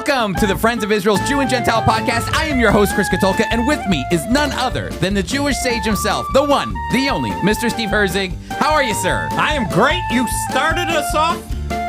Welcome to the Friends of Israel's Jew and Gentile podcast. I am your host, Chris Katolka, and with me is none other than the Jewish sage himself, the one, the only, Mr. Steve Herzig. How are you, sir? I am great. You started us off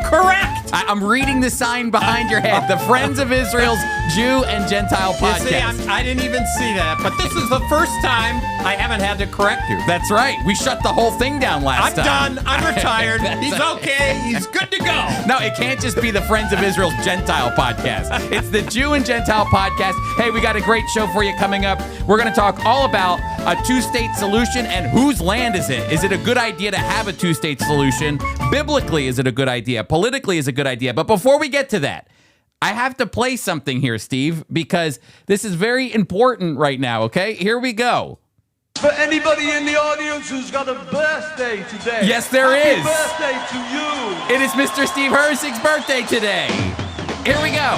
correct. I'm reading the sign behind your head, the Friends of Israel's Jew and Gentile podcast. You see, I didn't even see that, but this is the first time I haven't had to correct you. That's right. We shut the whole thing down last time. I'm done. I'm retired. He's okay. He's good to go. No, it can't just be the Friends of Israel's Gentile podcast. It's the Jew and Gentile podcast. Hey, we got a great show for you coming up. We're going to talk all about a two-state solution and whose land is it? Is it a good idea to have a two-state solution? Biblically, is it a good idea? Politically, is it a good idea? But before we get to that, I have to play something here, Steve, because this is very important right now, okay? Here we go. For anybody in the audience who's got a birthday today. Yes, there is. Happy birthday to you. It is Mr. Steve Herzig's birthday today. Here we go.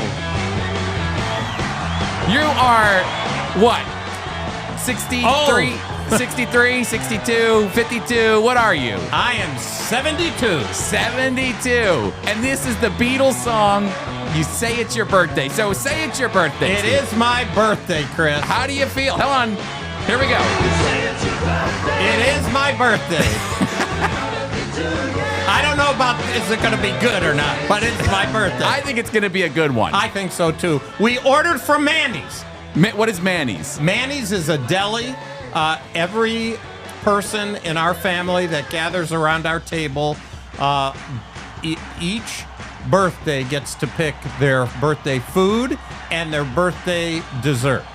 You are, what, 63, 63, 62, 52, what are you? I am 72. 72. And this is the Beatles song, You Say It's Your Birthday. So say it's your birthday, It Steve. is my birthday, Chris. How do you feel? Hold on. Here we go. It is my birthday. I don't know about is it going to be good or not, but it's my birthday. I think it's going to be a good one. I think so, too. We ordered from Manny's. What is Manny's? Manny's is a deli. Every person in our family that gathers around our table, each birthday gets to pick their birthday food and their birthday dessert.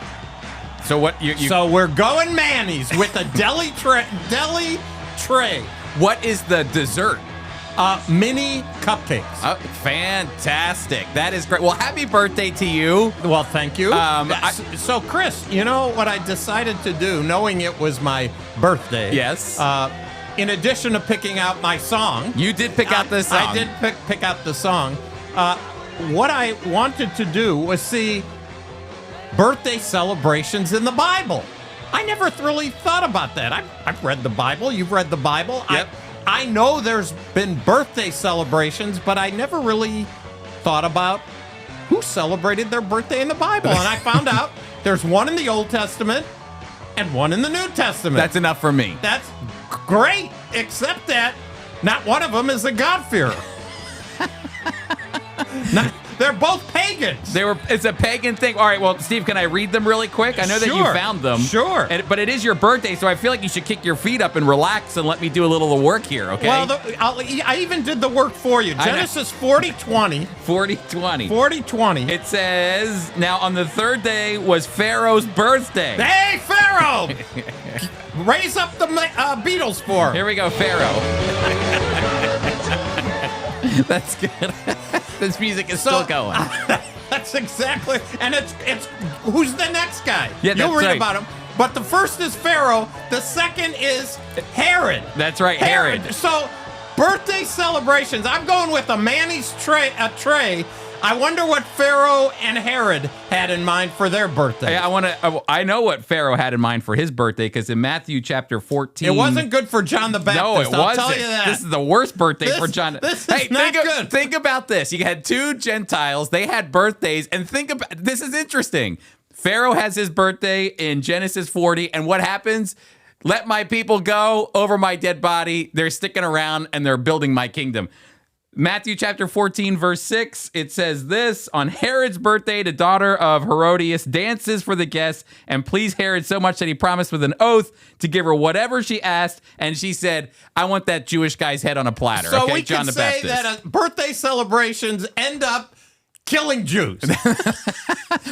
So what? So we're going Manny's with a deli tray. What is the dessert? Mini cupcakes. Oh, fantastic. That is great. Well, happy birthday to you. Well, thank you. So, Chris, you know what I decided to do, knowing it was my birthday? Yes. In addition to picking out my song. You did pick out this song. I did pick out the song. What I wanted to do was see birthday celebrations in the Bible. I never really thought about that. I've read the Bible. You've read the Bible. Yep. I know there's been birthday celebrations, but I never really thought about who celebrated their birthday in the Bible. And I found out there's one in the Old Testament and one in the New Testament. That's enough for me. That's great, except that not one of them is a God-fearer. They're both pagans. It's a pagan thing. All right, well, Steve, can I read them really quick? I know that you found them. Sure. But it is your birthday, so I feel like you should kick your feet up and relax and let me do a little of the work here, okay? Well, I even did the work for you. Genesis 40:20. 40:20. 40:20. It says, now on the third day was Pharaoh's birthday. Hey, Pharaoh! Raise up the Beatles for him. Here we go, Pharaoh. That's good. This music is still going. That's exactly. And it's who's the next guy? Yeah, You'll read right. about him. But the first is Pharaoh. The second is Herod. That's right, Herod. So birthday celebrations. I'm going with a Manny's tray. I wonder what Pharaoh and Herod had in mind for their birthday. I know what Pharaoh had in mind for his birthday, because in Matthew chapter 14... It wasn't good for John the Baptist. No, it wasn't. I'll tell you that. This is the worst birthday for John. This is not good. Think about this. You had two Gentiles. They had birthdays. And think about... This is interesting. Pharaoh has his birthday in Genesis 40. And what happens? Let my people go over my dead body. They're sticking around and they're building my kingdom. Matthew chapter 14, verse 6, it says this, on Herod's birthday, the daughter of Herodias dances for the guests and pleased Herod so much that he promised with an oath to give her whatever she asked. And she said, I want that Jewish guy's head on a platter. So okay, we John can the say Baptist. that birthday celebrations end up killing Jews.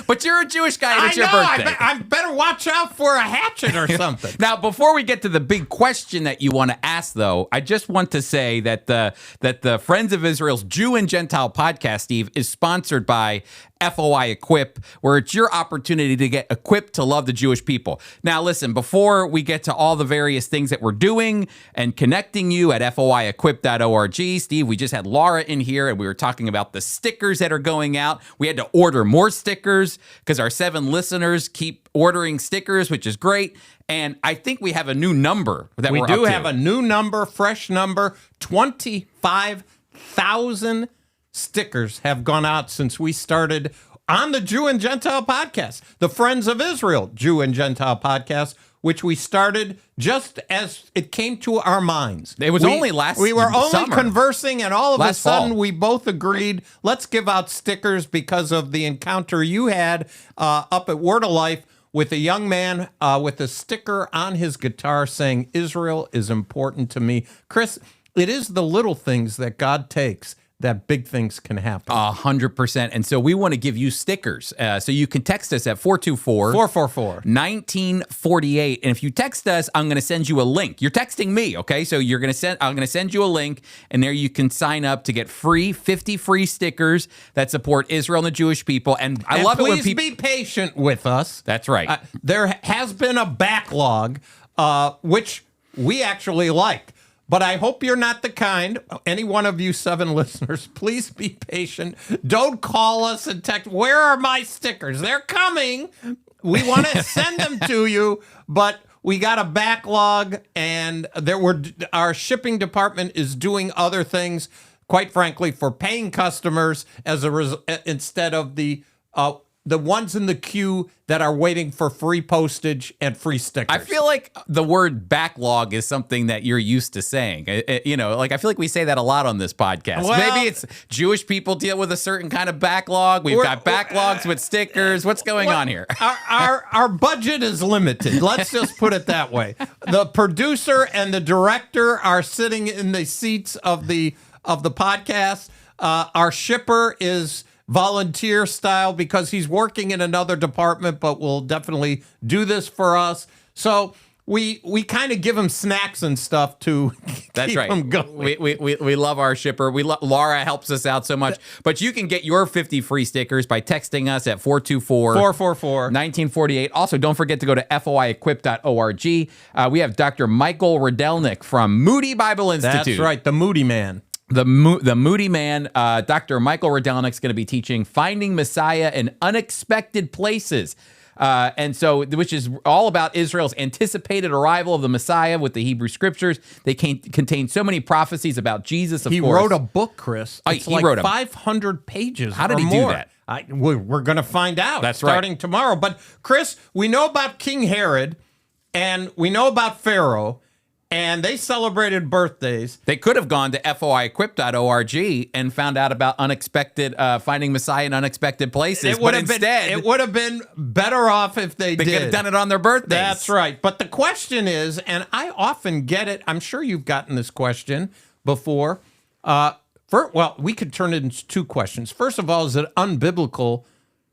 But you're a Jewish guy and it's your birthday. I better watch out for a hatchet or something. Now, before we get to the big question that you want to ask, though, I just want to say that the Friends of Israel's Jew and Gentile podcast, Steve, is sponsored by FOI Equip, where it's your opportunity to get equipped to love the Jewish people. Now, listen, before we get to all the various things that we're doing and connecting you at foiequip.org, Steve, we just had Laura in here and we were talking about the stickers that are going out. We had to order more stickers because our 7 listeners keep ordering stickers, which is great. And I think we have a new number that we we're do up to. have a new number, fresh number, 25,000 stickers have gone out since we started on the Jew and Gentile podcast, the Friends of Israel Jew and Gentile podcast, which we started just as it came to our minds. It was only last We were only summer. conversing, and all of a Last sudden fall. we both agreed, let's give out stickers because of the encounter you had up at Word of Life with a young man with a sticker on his guitar saying, Israel is important to me. Chris, it is the little things that God takes that big things can happen. 100%. And so we want to give you stickers. So you can text us at 424 444. 1948. And if you text us, I'm going to send you a link. You're texting me, okay? So I'm going to send you a link, and there you can sign up to get 50 free stickers that support Israel and the Jewish people. And I love it when people be patient with us. That's right. There has been a backlog, which we actually like. But I hope you're not the kind, any one of you 7 listeners, please be patient. Don't call us and text, where are my stickers? They're coming. We want to send them to you, but we got a backlog, and our shipping department is doing other things, quite frankly, for paying customers instead of the ones in the queue that are waiting for free postage and free stickers. I feel like the word backlog is something that you're used to saying. I feel like we say that a lot on this podcast. Well, maybe it's Jewish people deal with a certain kind of backlog. We've got backlogs with stickers. What's going on here? Our budget is limited. Let's just put it that way. The producer and the director are sitting in the seats of the podcast. Our shipper is volunteer style because he's working in another department, but will definitely do this for us. So we kind of give him snacks and stuff to keep him going. We love our shipper. Laura helps us out so much. But you can get your 50 free stickers by texting us at 424-1948. Also, don't forget to go to foiequip.org. We have Dr. Michael Rydelnik from Moody Bible Institute. That's right, the Moody Man. The Moody Man, Dr. Michael Rydelnik is going to be teaching Finding Messiah in Unexpected Places. Which is all about Israel's anticipated arrival of the Messiah with the Hebrew scriptures. They contain so many prophecies about Jesus, of course. He wrote a book, Chris. It's he wrote 500 pages. How did he do that? We're going to find out. That's starting tomorrow. But, Chris, we know about King Herod, and we know about Pharaoh, and they celebrated birthdays. They could have gone to foiequip.org and found out about finding Messiah in unexpected places. But instead, it would have been better off if they did. They could have done it on their birthdays. That's right. But the question is, and I often get it, I'm sure you've gotten this question before. We could turn it into 2 questions. First of all, is it unbiblical?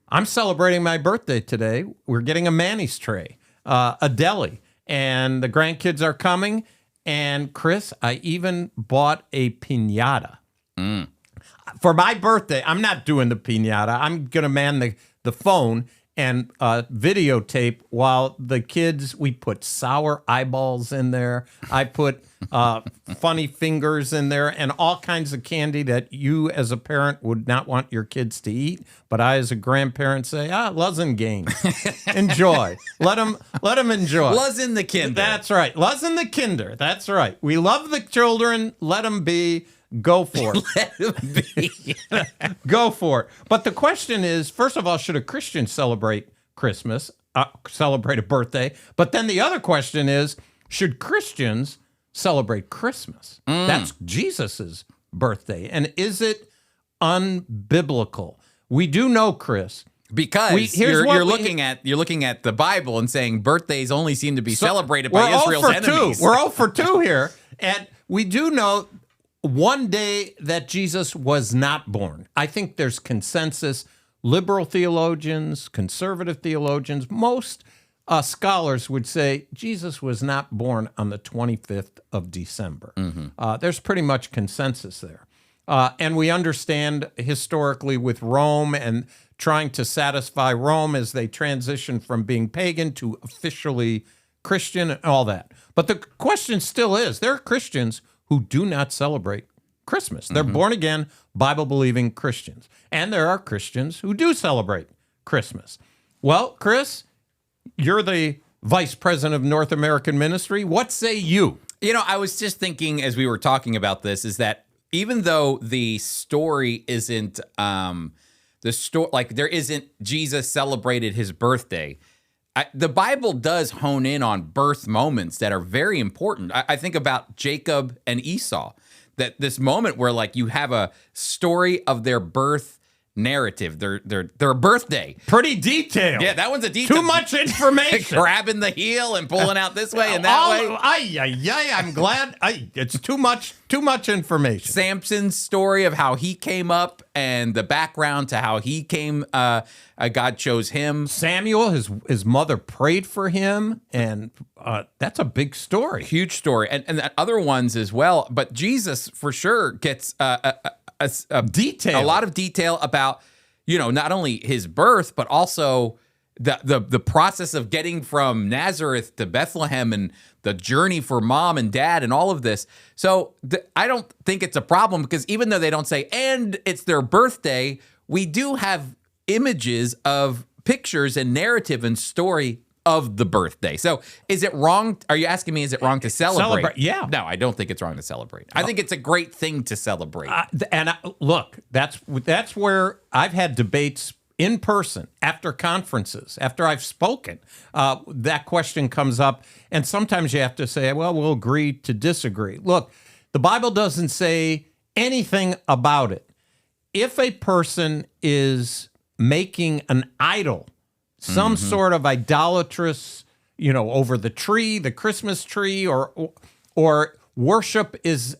I'm celebrating my birthday today. We're getting a Manny's tray, a deli. And the grandkids are coming. And, Chris, I even bought a piñata. For my birthday, I'm not doing the piñata. I'm going to man the phone and videotape while the kids, we put sour eyeballs in there. I put funny fingers in there and all kinds of candy that you as a parent would not want your kids to eat. But I as a grandparent say, Lozengame. Enjoy. Let them enjoy. Luzin the Kinder. That's right. Luzin the Kinder. That's right. We love the children. Let them be. Go for it. Let them be. Go for it. But the question is, first of all, should a Christian celebrate Christmas, celebrate a birthday? But then the other question is, should Christians celebrate Christmas? That's Jesus's birthday. And is it unbiblical? We do know, Chris. Because you're looking at the Bible and saying birthdays only seem to be celebrated by Israel's enemies. We're 0 for 2 here. And we do know one day that Jesus was not born. I think there's consensus. Liberal theologians, conservative theologians, most scholars would say Jesus was not born on the 25th of December. There's pretty much consensus there. And we understand historically with Rome and trying to satisfy Rome as they transition from being pagan to officially Christian and all that. But the question still is, there are Christians who do not celebrate Christmas. They're born again, Bible-believing Christians. And there are Christians who do celebrate Christmas. Well, Chris, you're the vice president of North American Ministry. What say you? I was just thinking as we were talking about this is that even though the story isn't the story, like there isn't Jesus celebrated his birthday. The Bible does hone in on birth moments that are very important. I think about Jacob and Esau, that this moment where like you have a story of their birth narrative, their birthday. Pretty detailed. Yeah, that one's a detail. Too much information. Grabbing the heel and pulling out this way and that way. I'm glad. It's too much information. Samson's story of how he came up and the background to how he came, God chose him. Samuel, his mother prayed for him, and that's a big story. Huge story. And other ones as well. But Jesus, for sure, gets Detail. a lot of detail about, not only his birth, but also the process of getting from Nazareth to Bethlehem and the journey for mom and dad and all of this. So I don't think it's a problem, because even though they don't say, and it's their birthday, we do have images of pictures and narrative and story of the birthday. So is it wrong? Are you asking me, is it wrong to celebrate? Yeah. No, I don't think it's wrong to celebrate. I think it's a great thing to celebrate. Look, that's where I've had debates in person after conferences, after I've spoken. That question comes up, and sometimes you have to say, well, we'll agree to disagree. Look, the Bible doesn't say anything about it. If a person is making an idol, some sort of idolatrous, over the tree, the Christmas tree, or worship is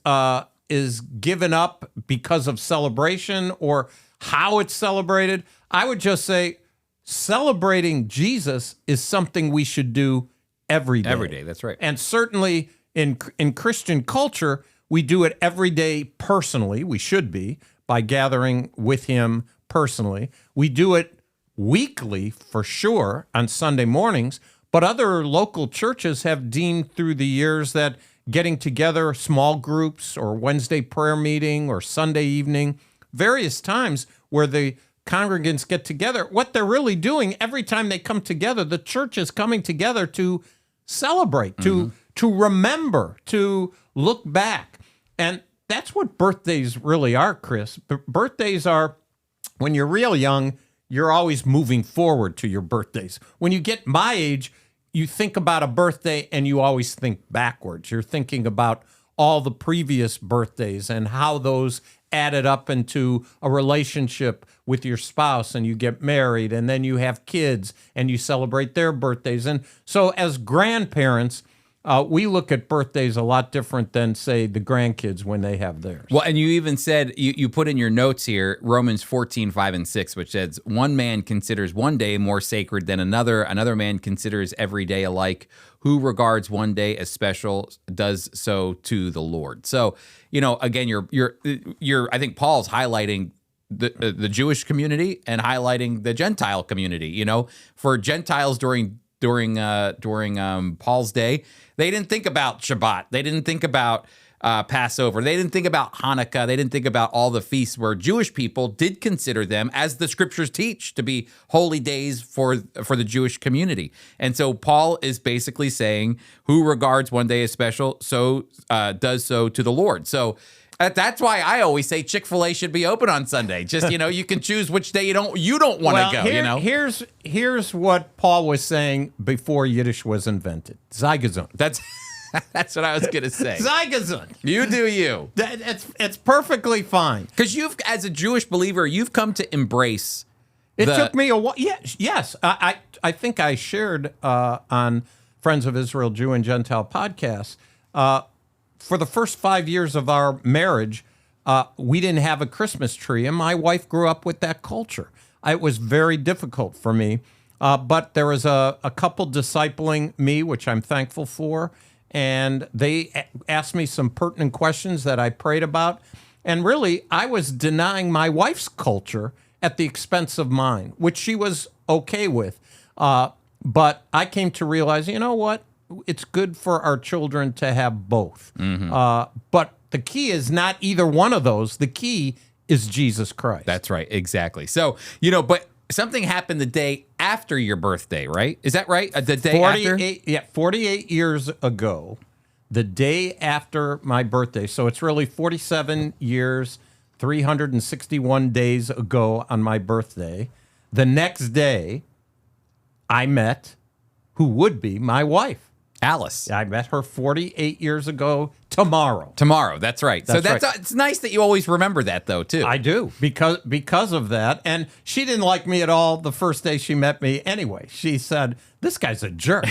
given up because of celebration or how it's celebrated, I would just say celebrating Jesus is something we should do every day. Every day, that's right. And certainly in Christian culture, we do it every day personally. We should be, by gathering with him personally. We do it weekly, for sure, on Sunday mornings, but other local churches have deemed through the years that getting together, small groups or Wednesday prayer meeting or Sunday evening, various times where the congregants get together, what they're really doing every time they come together, the church is coming together to celebrate, to remember, to look back. And that's what birthdays really are, Chris. Birthdays are, when you're real young, you're always moving forward to your birthdays. When you get my age, you think about a birthday and you always think backwards. You're thinking about all the previous birthdays and how those added up into a relationship with your spouse, and you get married, and then you have kids and you celebrate their birthdays. And so as grandparents, we look at birthdays a lot different than, say, the grandkids when they have theirs. Well, and you even said, you put in your notes here, Romans 14:5-6, which says, one man considers one day more sacred than another man considers every day alike. Who regards one day as special does so to the Lord. So, again, you're I think Paul's highlighting the Jewish community and highlighting the Gentile community. For Gentiles during Paul's day, they didn't think about Shabbat. They didn't think about Passover. They didn't think about Hanukkah. They didn't think about all the feasts, where Jewish people did consider them, as the scriptures teach, to be holy days for the Jewish community. And so Paul is basically saying, who regards one day as special, so does so to the Lord. So that's why I always say Chick-fil-A should be open on Sunday. Just, you can choose which day you don't want to go, Here's what Paul was saying before Yiddish was invented. Zeitgesund. That's what I was going to say. Zeitgesund. You do you. It's perfectly fine. Because as a Jewish believer, you've come to embrace. It took me a while. Yes. I think I shared on Friends of Israel, Jew and Gentile podcast, for the first 5 years of our marriage, we didn't have a Christmas tree, and my wife grew up with that culture. It was very difficult for me, but there was a couple discipling me, which I'm thankful for, and they asked me some pertinent questions that I prayed about, and really, I was denying my wife's culture at the expense of mine, which she was okay with, but I came to realize, you know what? It's good for our children to have both. But the key is not either one of those. The key is Jesus Christ. That's right. Exactly. So, but something happened the day after your birthday, right? Is that right? The day after? Yeah, 48 years ago, the day after my birthday. So it's really 47 years, 361 days ago on my birthday. The next day, I met who would be my wife. Alice. I met her 48 years ago tomorrow. That's right. So That's right. It's nice that you always remember that, though, too. I do, because of that. And she didn't like me at all the first day she met me anyway. She said, this guy's a jerk.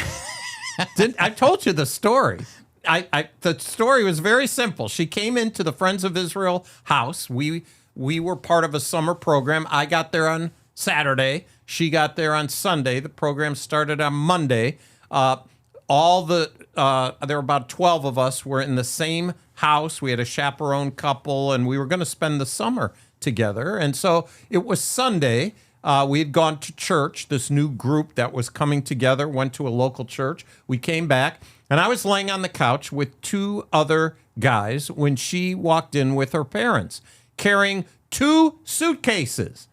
I told you the story. The story was very simple. She came into the Friends of Israel house. We were part of a summer program. I got there on Saturday. She got there on Sunday. The program started on Monday. There were about 12 of us were in the same house. We had a chaperone couple, and we were going to spend the summer together. And so it was Sunday. We had gone to church, this new group that was coming together, went to a local church. We came back, and I was laying on the couch with two other guys when she walked in with her parents, carrying 2 suitcases.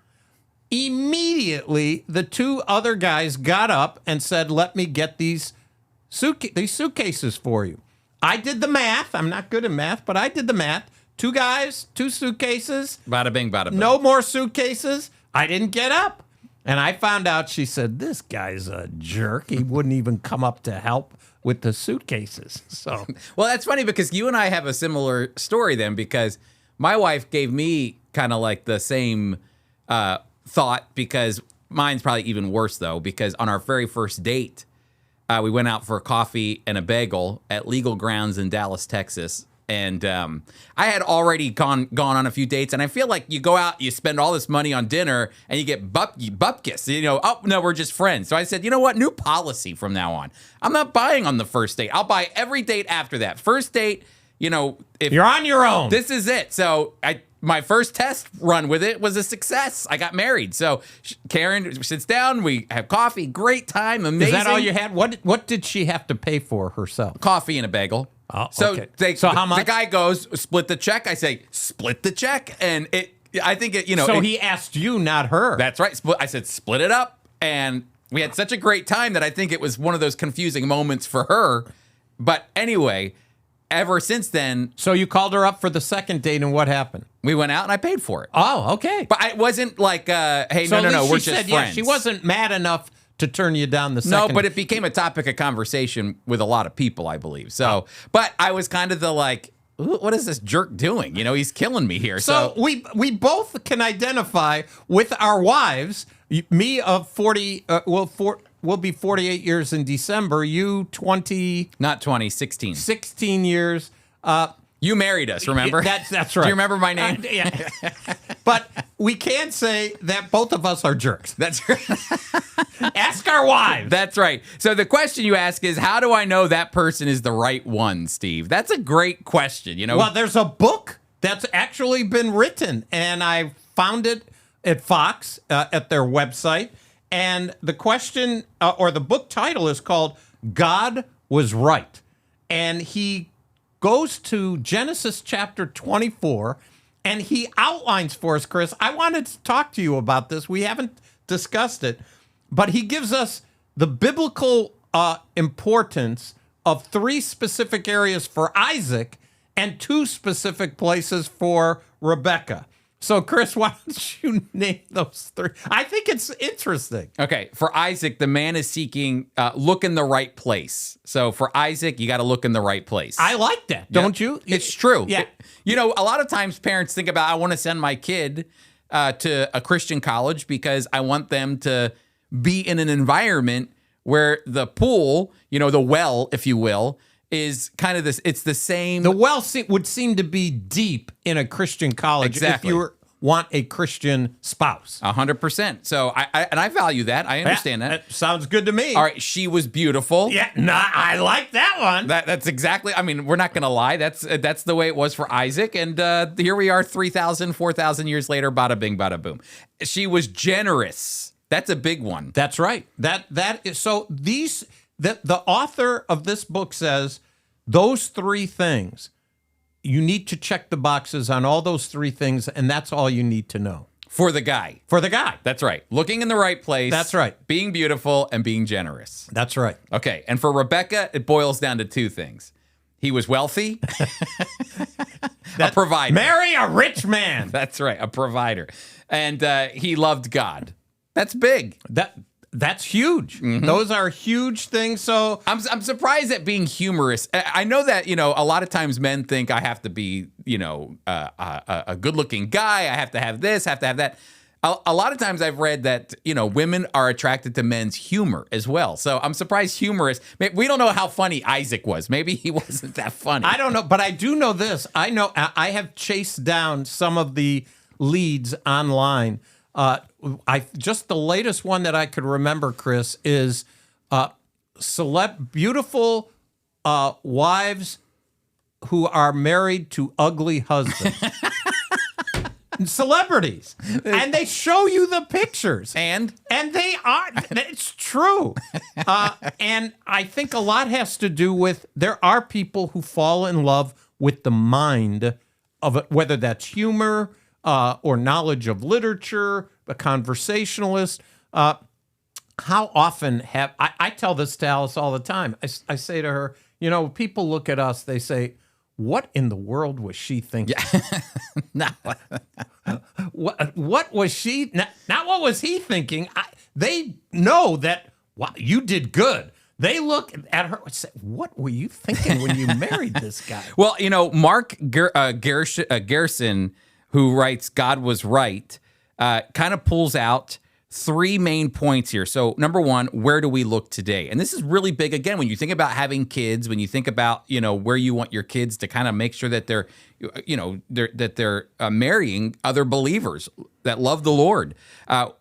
Immediately, the 2 other guys got up and said, let me get these suitcases for you. I did the math. I'm not good at math, but I did the math. 2 guys, 2 suitcases. Bada bing, bada boom. No more suitcases. I didn't get up. And I found out, she said, this guy's a jerk. He wouldn't even come up to help with the suitcases. So, well, that's funny because you and I have a similar story then, because my wife gave me kind of like the same thought, because mine's probably even worse, though, because on our very first date, we went out for a coffee and a bagel at Legal Grounds in Dallas, Texas. And I had already gone on a few dates, and I feel like you go out, you spend all this money on dinner, and you get bupkis. Oh, no, we're just friends. So I said, you know what? New policy from now on. I'm not buying on the first date. I'll buy every date after that. First date, if you're on your own. This is it. So my first test run with it was a success. I got married. So Karen sits down. We have coffee. Great time. Amazing. Is that all you had? What did she have to pay for herself? Coffee and a bagel. Oh, so okay. So how much? The guy goes, split the check. I say, split the check. And I think So he asked you, not her. That's right. I said, split it up. And we had such a great time that I think it was one of those confusing moments for her. But anyway, ever since then. So you called her up for the second date, and what happened? We went out and I paid for it. Oh, okay. But it wasn't like, hey, so no, we're just said, friends. Yeah, she wasn't mad enough to turn you down the second. No, but it became a topic of conversation with a lot of people, I believe. So, but I was kind of the like, what is this jerk doing? He's killing me here. So we both can identify with our wives. Me of 40, we'll be 48 years in December. You 20. Not 20, 16. 16 years. You married us, remember? That's right. Do you remember my name? Yeah. But we can say that both of us are jerks. That's right. Ask our wives. That's right. So the question you ask is, how do I know that person is the right one, Steve? That's a great question. Well, there's a book that's actually been written, and I found it at Fox at their website. And the question or the book title is called God Was Right. And he goes to Genesis chapter 24, and he outlines for us, Chris. I wanted to talk to you about this. We haven't discussed it, but he gives us the biblical importance of 3 specific areas for Isaac and 2 specific places for Rebekah. So, Chris, why don't you name those 3? I think it's interesting. Okay, for Isaac, the man is seeking, look in the right place. So for Isaac, you got to look in the right place. I like that, don't you? It's true. Yeah. A lot of times parents think about, I want to send my kid to a Christian college because I want them to be in an environment where the pool, the well, if you will, is kind of this, it's the same. The well would seem to be deep in a Christian college. Exactly. If you want a Christian spouse. 100%. So I value that. I understand that. Sounds good to me. All right. She was beautiful. Yeah. I like that one. That's exactly, we're not going to lie. That's the way it was for Isaac. And here we are 3,000, 4,000 years later, bada bing, bada boom. She was generous. That's a big one. That's right. That is so the author of this book says those 3 things, you need to check the boxes on all those 3 things, and that's all you need to know. For the guy. For the guy. That's right. Looking in the right place. That's right. Being beautiful and being generous. That's right. Okay. And for Rebekah, it boils down to 2 things. He was wealthy. A provider. Marry a rich man. That's right, a provider. And he loved God. That's big. That's huge. Those are huge things. So I'm surprised at being humorous. I know that, a lot of times men think I have to be, a good-looking guy. I have to have this, have to have that. A lot of times I've read that, women are attracted to men's humor as well. So I'm surprised humorous. We don't know how funny Isaac was. Maybe he wasn't that funny. I don't know, but I do know this. I know I have chased down some of the leads online. Just the latest one that I could remember, Chris, is beautiful wives who are married to ugly husbands. Celebrities, and they show you the pictures, and they are. It's true, and I think a lot has to do with there are people who fall in love with the mind of it, whether that's humor or knowledge of literature, a conversationalist. How often have I tell this to Alice all the time? I say to her, people look at us, they say, what in the world was she thinking? No. What was she? Not what was he thinking? They know that, wow, you did good. They look at her and say, what were you thinking when you married this guy? Well, Mark Garrison, who writes God Was Right, kind of pulls out 3 main points here. So number 1, where do we look today? And this is really big. Again, when you think about having kids, when you think about, where you want your kids to kind of make sure that they're marrying other believers that love the Lord,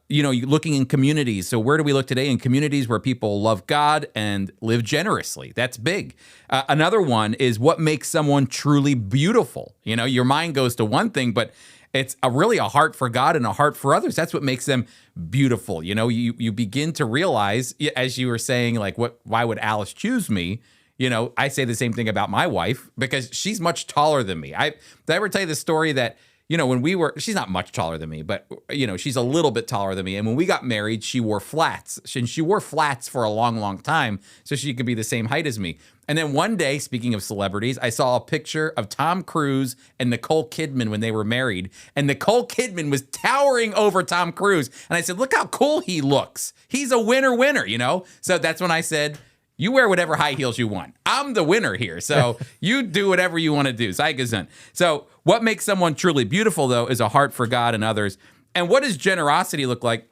you're looking in communities. So where do we look today? In communities where people love God and live generously. That's big. Another one is what makes someone truly beautiful. Your mind goes to one thing, but it's really a heart for God and a heart for others. That's what makes them beautiful. You begin to realize, as you were saying, like, why would Alice choose me? I say the same thing about my wife because she's much taller than me. Did I ever tell you the story that, when she's not much taller than me, but, she's a little bit taller than me. And when we got married, she wore flats. And she wore flats for a long, long time so she could be the same height as me. And then one day, speaking of celebrities, I saw a picture of Tom Cruise and Nicole Kidman when they were married. And Nicole Kidman was towering over Tom Cruise. And I said, look how cool he looks. He's a winner, So that's when I said, you wear whatever high heels you want. I'm the winner here. So you do whatever you want to do. Sei gesund. So what makes someone truly beautiful, though, is a heart for God and others. And what does generosity look like?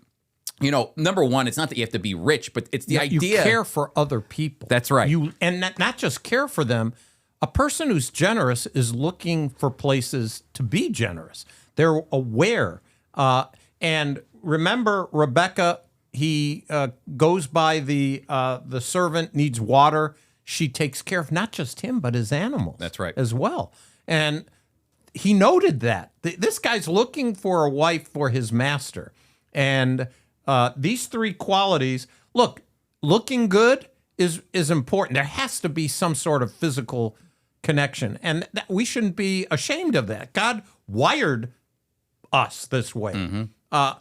Number 1, it's not that you have to be rich, but it's the idea. You care for other people. That's right. And not just care for them. A person who's generous is looking for places to be generous. They're aware. And remember, Rebecca, he goes by the servant, needs water. She takes care of not just him, but his animals. That's right. As well. And he noted that. This guy's looking for a wife for his master. And these 3 qualities, looking good is important. There has to be some sort of physical connection. And we shouldn't be ashamed of that. God wired us this way. Mm-hmm.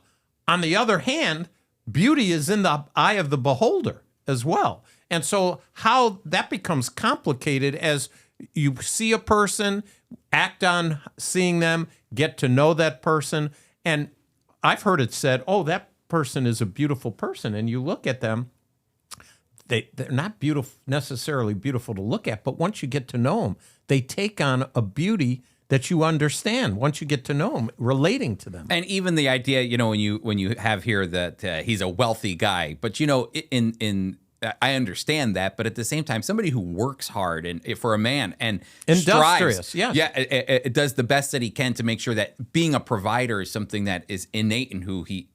On the other hand, beauty is in the eye of the beholder as well. And so how that becomes complicated as you see a person, act on seeing them, get to know that person. And I've heard it said, oh, that person is a beautiful person. And you look at them, they're not necessarily beautiful to look at, but once you get to know them, they take on a beauty that you understand once you get to know them, relating to them. And even the idea, when you have here that he's a wealthy guy, but in I understand that, but at the same time, somebody who works hard and for a man and industrious, strives, it does the best that he can to make sure that being a provider is something that is innate in who he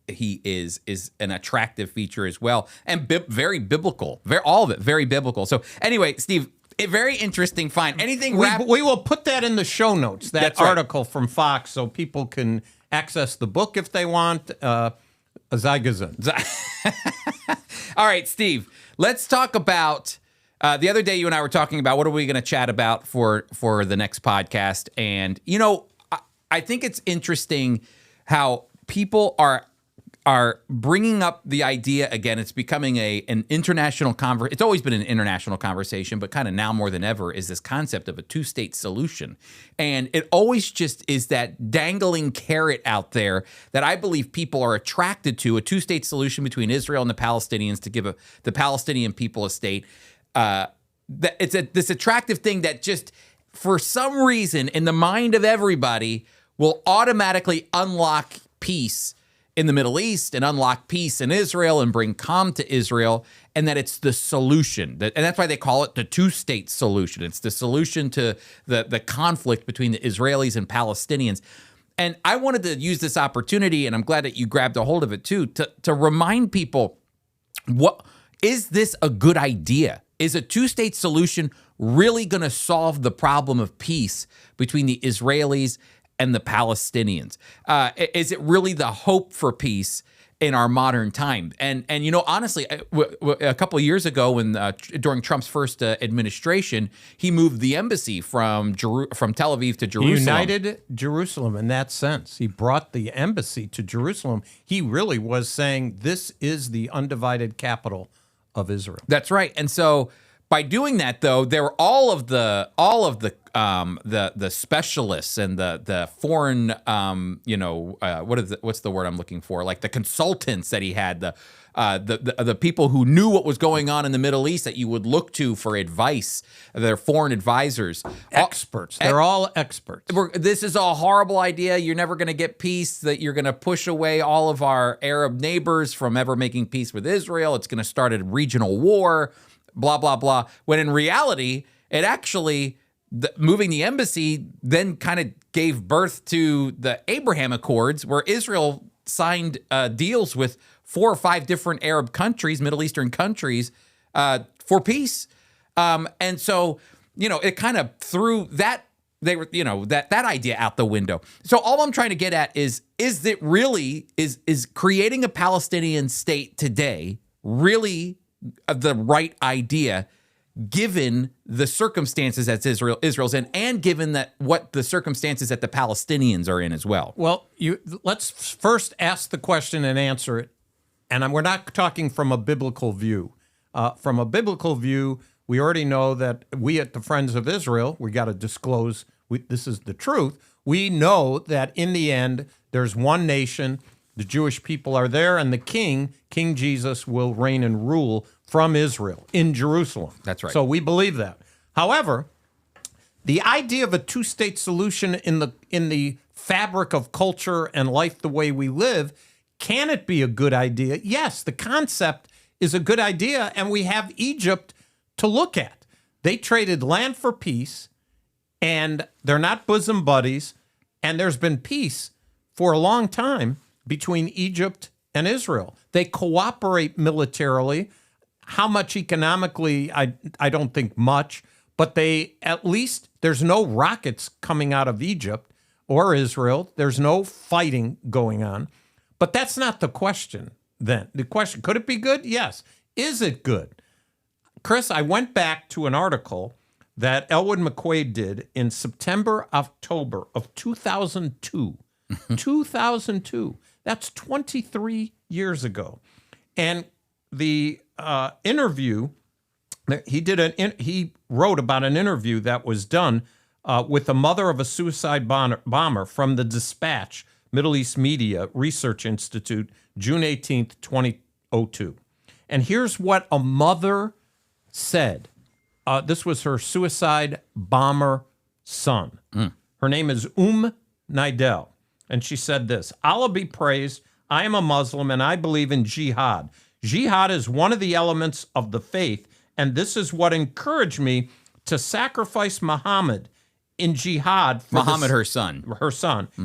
is an attractive feature as well, and very biblical, all of it very biblical. So anyway, Steve, a very interesting find. Anything we will put that in the show notes, that That's right. article from Fox, so people can access the book if they want. Sei gesund. All right, Steve, let's talk about the other day you and I were talking about what are we going to chat about for the next podcast. And, I think it's interesting how people are are bringing up the idea again. It's becoming an international conversation. It's always been an international conversation, but kind of now more than ever is this concept of a two-state solution. And it always just is that dangling carrot out there that I believe people are attracted to, a two-state solution between Israel and the Palestinians to give the Palestinian people a state. It's this attractive thing that just, for some reason, in the mind of everybody, will automatically unlock peace in the Middle East and unlock peace in Israel and bring calm to Israel, and that it's the solution. And that's why they call it the two-state solution. It's the solution to the conflict between the Israelis and Palestinians. And I wanted to use this opportunity, and I'm glad that you grabbed a hold of it too, to remind people, what is this a good idea? Is a two-state solution really going to solve the problem of peace between the Israelis and the Palestinians? Is it really the hope for peace in our modern time? And you know, honestly, a couple of years ago, when during Trump's first administration, he moved the embassy from Tel Aviv to Jerusalem. He united Jerusalem in that sense. He brought the embassy to Jerusalem. He really was saying this is the undivided capital of Israel. That's right. And so by doing that, though, there were all of the specialists and the foreign, what's the word I'm looking for? Like the consultants that he had, the people who knew what was going on in the Middle East that you would look to for advice. They're foreign advisors, Experts. They're all experts. This is a horrible idea. You're never going to get peace. That you're going to push away all of our Arab neighbors from ever making peace with Israel. It's going to start a regional war. Blah, blah, blah. When in reality, it actually, moving the embassy then kind of gave birth to the Abraham Accords, where Israel signed deals with 4 or 5 different Arab countries, Middle Eastern countries, for peace. And so, you know, it kind of threw that, that idea out the window. So all I'm trying to get at is it really, is creating a Palestinian state today really the right idea, given the circumstances that Israel's in, and given that what the circumstances that the Palestinians are in as well? Well, let's first ask the question and answer it. And we're not talking from a biblical view. From a biblical view, we already know that we at the Friends of Israel, we got to disclose, this is the truth. We know that in the end, there's one nation. The Jewish people are there, and the King Jesus, will reign and rule from Israel in Jerusalem. That's right. So we believe that. However, the idea of a two-state solution in the fabric of culture and life the way we live, can it be a good idea? Yes, the concept is a good idea, and we have Egypt to look at. They traded land for peace, and they're not bosom buddies, and there's been peace for a long time between Egypt and Israel. They cooperate militarily. How much economically, I don't think much, but at least there's no rockets coming out of Egypt or Israel. There's no fighting going on. But that's not the question then. The question, could it be good? Yes. Is it good? Chris, I went back to an article that Elwood McQuaid did in October of 2002. 2002. That's 23 years ago. And the interview, he wrote about an interview that was done with the mother of a suicide bomber from the Dispatch, Middle East Media Research Institute, June 18th, 2002. And here's what a mother said. This was her suicide bomber son. Her name is Nidel. And she said this: Allah be praised, I am a Muslim and I believe in jihad. Jihad is one of the elements of the faith, and this is what encouraged me to sacrifice Muhammad in jihad. Her son.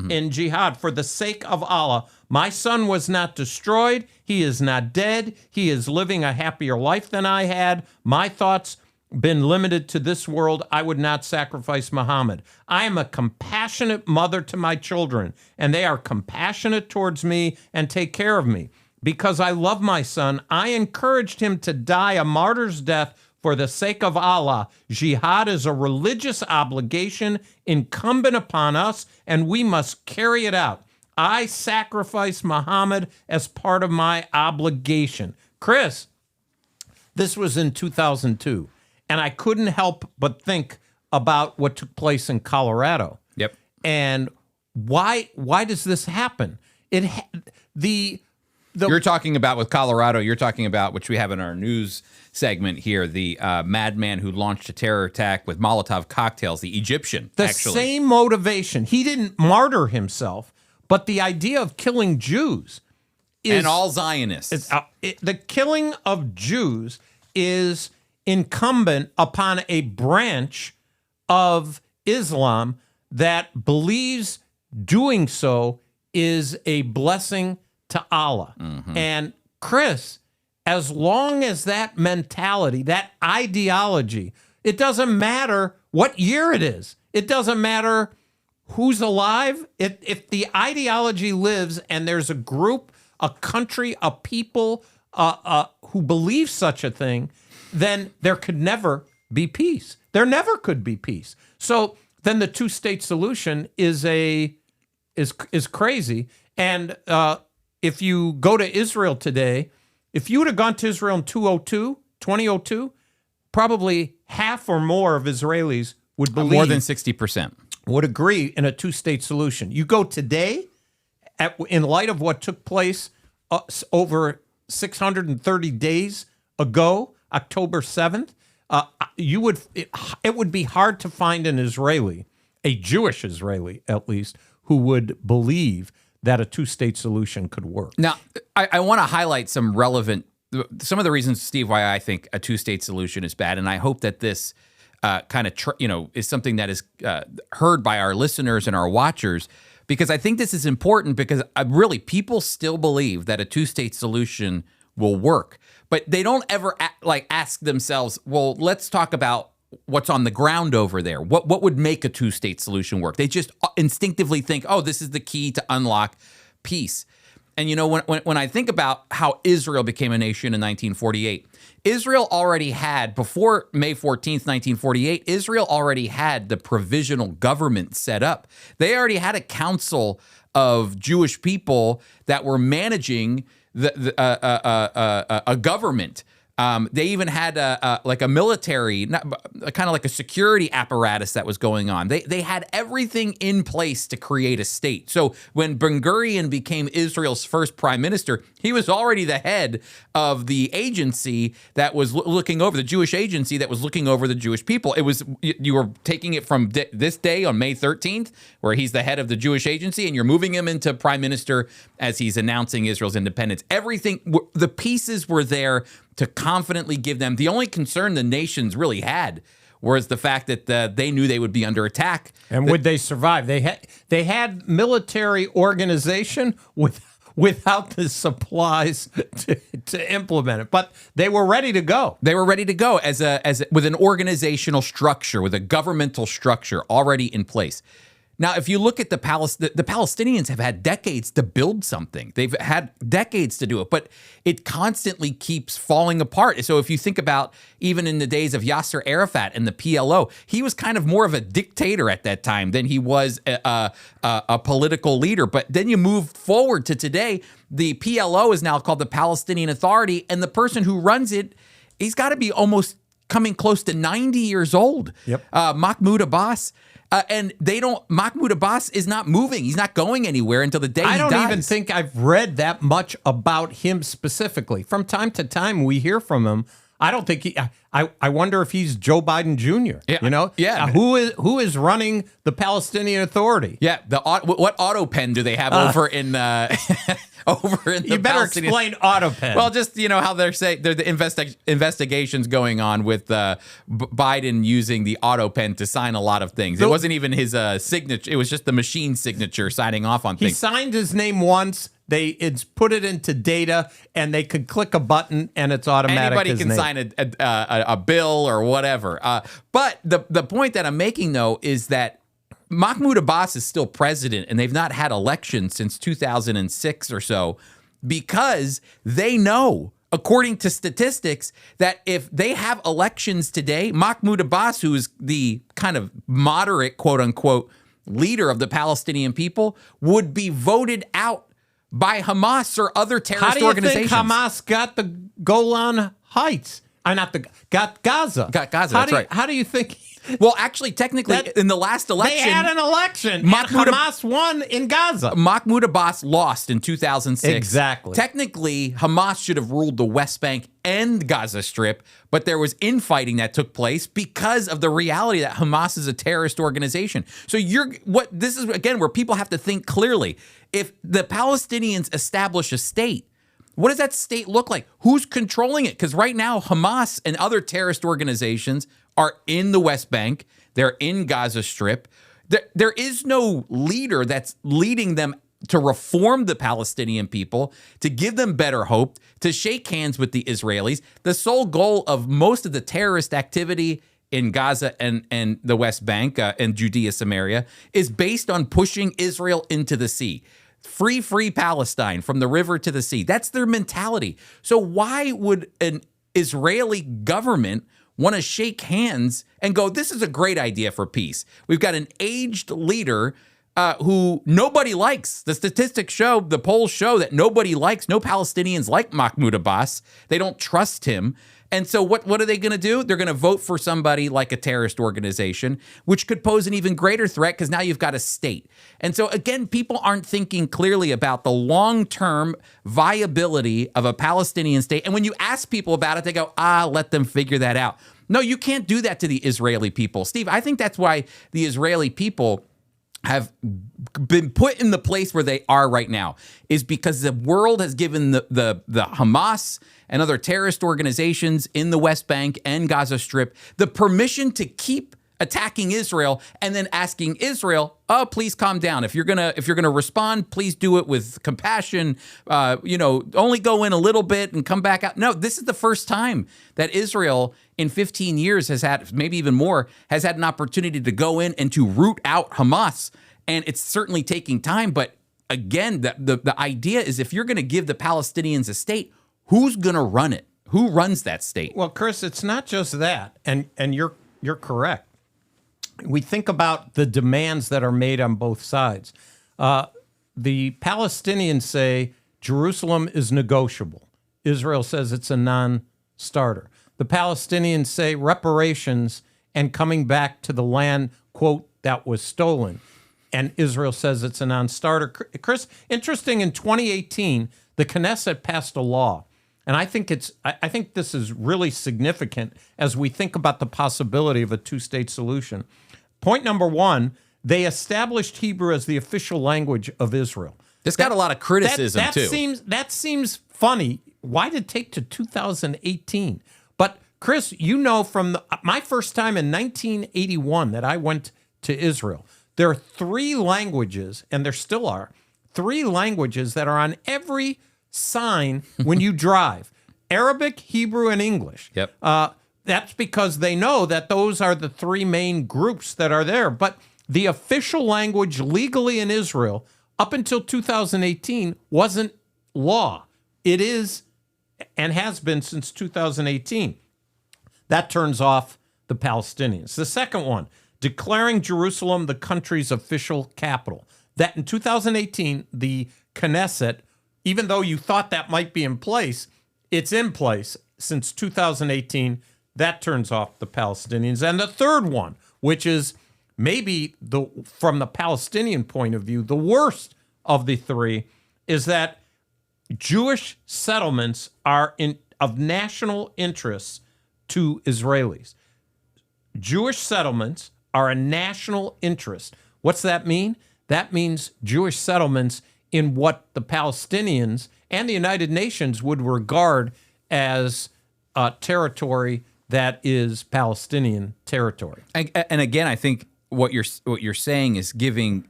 In jihad for the sake of Allah. My son was not destroyed. He is not dead. He is living a happier life than I had. My thoughts been limited to this world. I would not sacrifice Muhammad. I am a compassionate mother to my children, and they are compassionate towards me and take care of me. Because I love my son, I encouraged him to die a martyr's death for the sake of Allah. Jihad is a religious obligation incumbent upon us, and we must carry it out. I sacrifice Muhammad as part of my obligation. Chris, this was in 2002, and I couldn't help but think about what took place in Colorado. Yep. And why does this happen? You're talking about with Colorado, you're talking about, which we have in our news segment here, the madman who launched a terror attack with Molotov cocktails, the Egyptian, actually. Same motivation. He didn't martyr himself, but the idea of killing Jews is... And all Zionists. The killing of Jews is incumbent upon a branch of Islam that believes doing so is a blessing to Allah. Mm-hmm. And Chris, as long as that mentality, that ideology, it doesn't matter what year it is. It doesn't matter who's alive. If the ideology lives and there's a group, a country, a people who believe such a thing, then there could never be peace. There never could be peace. So then the two-state solution is crazy. And if you go to Israel today, if you would have gone to Israel in 2002, probably half or more of Israelis would believe... More than 60%. Would agree in a two-state solution. You go today, in light of what took place over 630 days ago, October 7th, it would be hard to find an Israeli, a Jewish Israeli at least, who would believe that a two-state solution could work. Now, I want to highlight some of the reasons, Steve, why I think a two-state solution is bad, and I hope that this kind of is something that is heard by our listeners and our watchers, because I think this is important because really people still believe that a two-state solution will work, but they don't ever ask themselves, well, let's talk about what's on the ground over there. What would make a two-state solution work? They just instinctively think, oh, this is the key to unlock peace. And when I think about how Israel became a nation in 1948, Israel already had, before May 14th, 1948, Israel already had the provisional government set up. They already had a council of Jewish people that were managing a government. They even had a military, kind of like a security apparatus that was going on. They had everything in place to create a state. So when Ben-Gurion became Israel's first prime minister, he was already the head of the agency that was looking over, the Jewish agency that was looking over the Jewish people. It was, you were taking it from this day on May 13th, where he's the head of the Jewish agency, and you're moving him into prime minister as he's announcing Israel's independence. Everything, the pieces were there to confidently give them. The only concern the nations really had was the fact that they knew they would be under attack. And would they survive? They had military organization without the supplies to implement it, but they were ready to go. They were ready to go with an organizational structure, with a governmental structure already in place. Now, if you look at the Palestinians have had decades to build something. They've had decades to do it, but it constantly keeps falling apart. So if you think about even in the days of Yasser Arafat and the PLO, he was kind of more of a dictator at that time than he was a political leader. But then you move forward to today, the PLO is now called the Palestinian Authority, and the person who runs it, he's got to be almost coming close to 90 years old. Yep. Mahmoud Abbas. And Mahmoud Abbas is not moving. He's not going anywhere until the day he dies. I don't even think I've read that much about him specifically. From time to time, we hear from him. I don't think I wonder if he's Joe Biden Jr. Yeah. Yeah. Who is running the Palestinian Authority? Yeah. What auto pen do they have over in over in the You better explain auto pen. Well, just how they're saying the investigations going on with Biden using the auto pen to sign a lot of things. It wasn't even his signature. It was just the machine signature signing off on things. He signed his name once. It's put it into data, and they could click a button, and it's automatic. Anybody can sign a bill or whatever. But the point that I'm making, though, is that Mahmoud Abbas is still president, and they've not had elections since 2006 or so, because they know, according to statistics, that if they have elections today, Mahmoud Abbas, who is the kind of moderate, quote unquote, leader of the Palestinian people would be voted out by Hamas or other terrorist organizations. How do you think Hamas got the Golan Heights? Got Gaza. Got Gaza, that's right. How do you think... Well, actually, technically, in the last election... They had an election, and Hamas won in Gaza. Mahmoud Abbas lost in 2006. Exactly. Technically, Hamas should have ruled the West Bank and Gaza Strip, but there was infighting that took place because of the reality that Hamas is a terrorist organization. So this is, again, where people have to think clearly. If the Palestinians establish a state, what does that state look like? Who's controlling it? Because right now, Hamas and other terrorist organizations are in the West Bank. They're in Gaza Strip. There is no leader that's leading them to reform the Palestinian people, to give them better hope, to shake hands with the Israelis. The sole goal of most of the terrorist activity in Gaza and the West Bank and Judea, Samaria, is based on pushing Israel into the sea. Free Palestine from the river to the sea. That's their mentality. So why would an Israeli government want to shake hands and go, this is a great idea for peace? We've got an aged leader who nobody likes. The statistics show, the polls show that nobody likes, no Palestinians like Mahmoud Abbas. They don't trust him. And so what are they going to do? They're going to vote for somebody like a terrorist organization, which could pose an even greater threat because now you've got a state. And so, again, people aren't thinking clearly about the long-term viability of a Palestinian state. And when you ask people about it, they go, let them figure that out. No, you can't do that to the Israeli people. Steve, I think that's why the Israeli people have been put in the place where they are right now, is because the world has given the Hamas and other terrorist organizations in the West Bank and Gaza Strip the permission to keep attacking Israel and then asking Israel, please calm down. If you're gonna respond, please do it with compassion. Only go in a little bit and come back out. No, this is the first time that Israel in 15 years has had, maybe even more, has had an opportunity to go in and to root out Hamas. And it's certainly taking time. But again, the idea is, if you're going to give the Palestinians a state, who's going to run it? Who runs that state? Well, Chris, it's not just that. And you're correct. We think about the demands that are made on both sides. The Palestinians say Jerusalem is negotiable. Israel says it's a non-starter. The Palestinians say reparations and coming back to the land, quote, that was stolen. And Israel says it's a non-starter. Chris, interesting, in 2018, the Knesset passed a law. And I think this is really significant as we think about the possibility of a two-state solution. Point number one, they established Hebrew as the official language of Israel. This got a lot of criticism, too. That seems funny. Why did it take to 2018? But, Chris, from my first time in 1981 that I went to Israel, there are three languages, and there still are, three languages that are on every sign when you drive: Arabic, Hebrew, and English. Yep. That's because they know that those are the three main groups that are there. But the official language legally in Israel up until 2018 wasn't law. It is and has been since 2018. That turns off the Palestinians. The second one, declaring Jerusalem the country's official capital. That in 2018, the Knesset, even though you thought that might be in place, it's in place since 2018. That turns off the Palestinians. And the third one, which is maybe from the Palestinian point of view, the worst of the three, is that Jewish settlements are of national interest to Israelis. Jewish settlements are a national interest. What's that mean? That means Jewish settlements in what the Palestinians and the United Nations would regard as territory that is Palestinian territory. And again, I think what you're saying is giving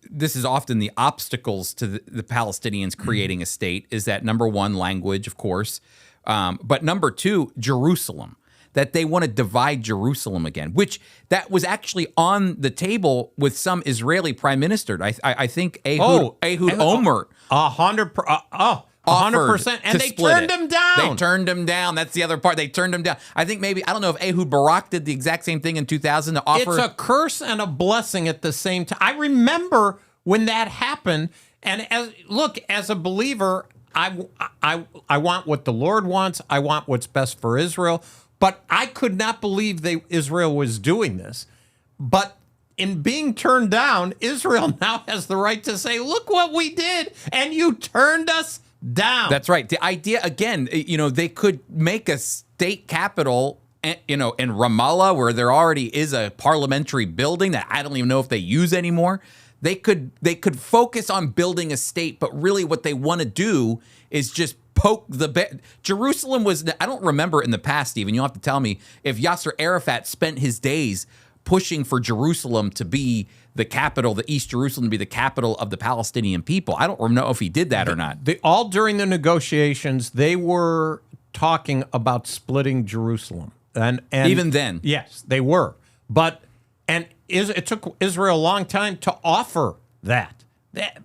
this is often the obstacles to the Palestinians creating a state, is that number one, language, of course, but number two, Jerusalem. That they want to divide Jerusalem again, which that was actually on the table with some Israeli prime minister. I think Ehud Olmert. 100%. offered 100%. And to they split turned it. him down. They turned him down. That's the other part. They turned him down. I think maybe, I don't know if Ehud Barak did the exact same thing in 2000 to offer. It's a curse and a blessing at the same time. I remember when that happened. And as a believer, I want what the Lord wants. I want what's best for Israel. But I could not believe Israel was doing this. But in being turned down, Israel now has the right to say, look what we did, and you turned us down. That's right. The idea, again, they could make a state capital, in Ramallah, where there already is a parliamentary building that I don't even know if they use anymore. They could focus on building a state, but really what they want to do is just poke the bear. Jerusalem was, I don't remember in the past, even, you'll have to tell me, if Yasser Arafat spent his days pushing for Jerusalem to be the capital, the East Jerusalem to be the capital of the Palestinian people. I don't know if he did that or not. All during the negotiations, they were talking about splitting Jerusalem. And even then. Yes, they were. It took Israel a long time to offer that.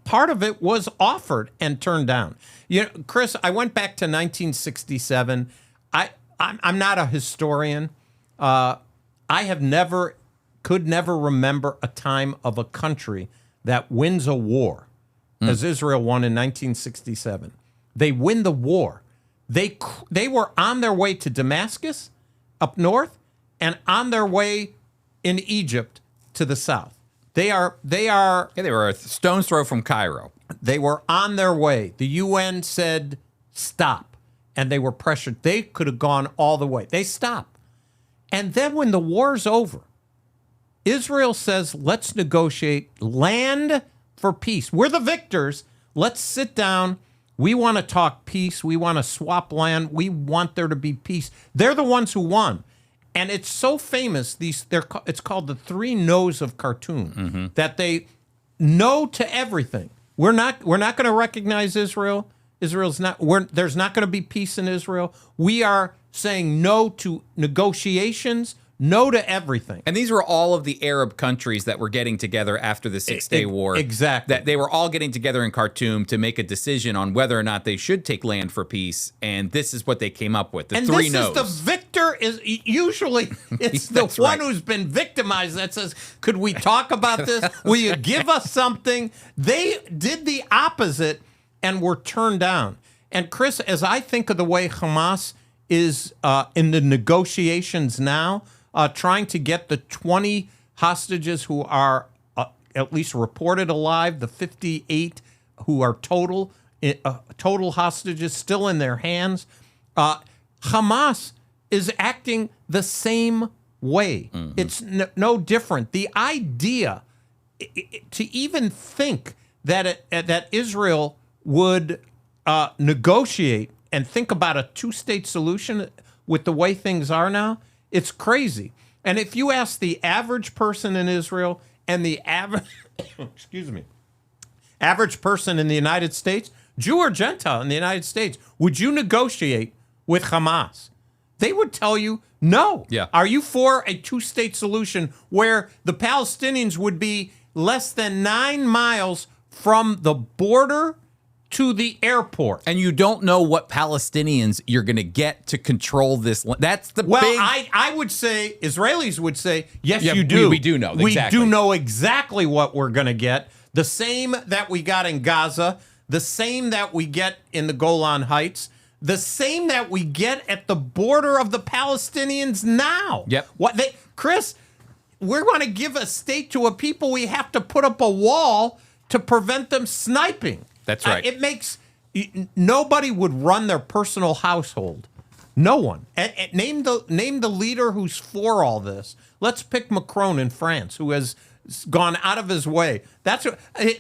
Part of it was offered and turned down. Chris, I went back to 1967. I'm not a historian. I could never remember a time of a country that wins a war, as Israel won in 1967. They win the war. They were on their way to Damascus up north and on their way in Egypt to the south. They were a stone's throw from Cairo. They were on their way. The UN said stop, and they were pressured. They could have gone all the way. They stopped. And then when the war's over, Israel says, let's negotiate land for peace. We're the victors. Let's sit down. We want to talk peace. We want to swap land. We want there to be peace. They're the ones who won. And it's so famous, it's called the three no's of Khartoum, that they no to everything. We're not going to recognize Israel. There's not going to be peace in Israel. We are saying no to negotiations, no to everything. And these were all of the Arab countries that were getting together after the Six-Day War. Exactly. That they were all getting together in Khartoum to make a decision on whether or not they should take land for peace. And this is what they came up with, the three no's. And this is the victor is usually it's the one who's been victimized that says, could we talk about this? Will you give us something? They did the opposite and were turned down. And Chris, as I think of the way Hamas is in the negotiations now, trying to get the 20 hostages who are at least reported alive, the 58 who are total hostages still in their hands. Hamas is acting the same way. Mm-hmm. It's no different. The idea to even think that Israel would negotiate and think about a two-state solution with the way things are now, it's crazy. And if you ask the average person in Israel and the average, average person in the United States, Jew or Gentile in the United States, would you negotiate with Hamas? They would tell you no. Yeah. Are you for a two-state solution where the Palestinians would be less than 9 miles from the border to the airport? And you don't know what Palestinians you're going to get to control this. That's the big... I would say, Israelis would say, yes, yeah, you do. We do know. Exactly. We do know exactly what we're going to get. The same that we got in Gaza, the same that we get in the Golan Heights, the same that we get at the border of the Palestinians now. Yep. Chris, we're going to give a state to a people, we have to put up a wall to prevent them sniping. That's right. It makes nobody would run their personal household. No one. Name the leader who's for all this. Let's pick Macron in France, who has gone out of his way. That's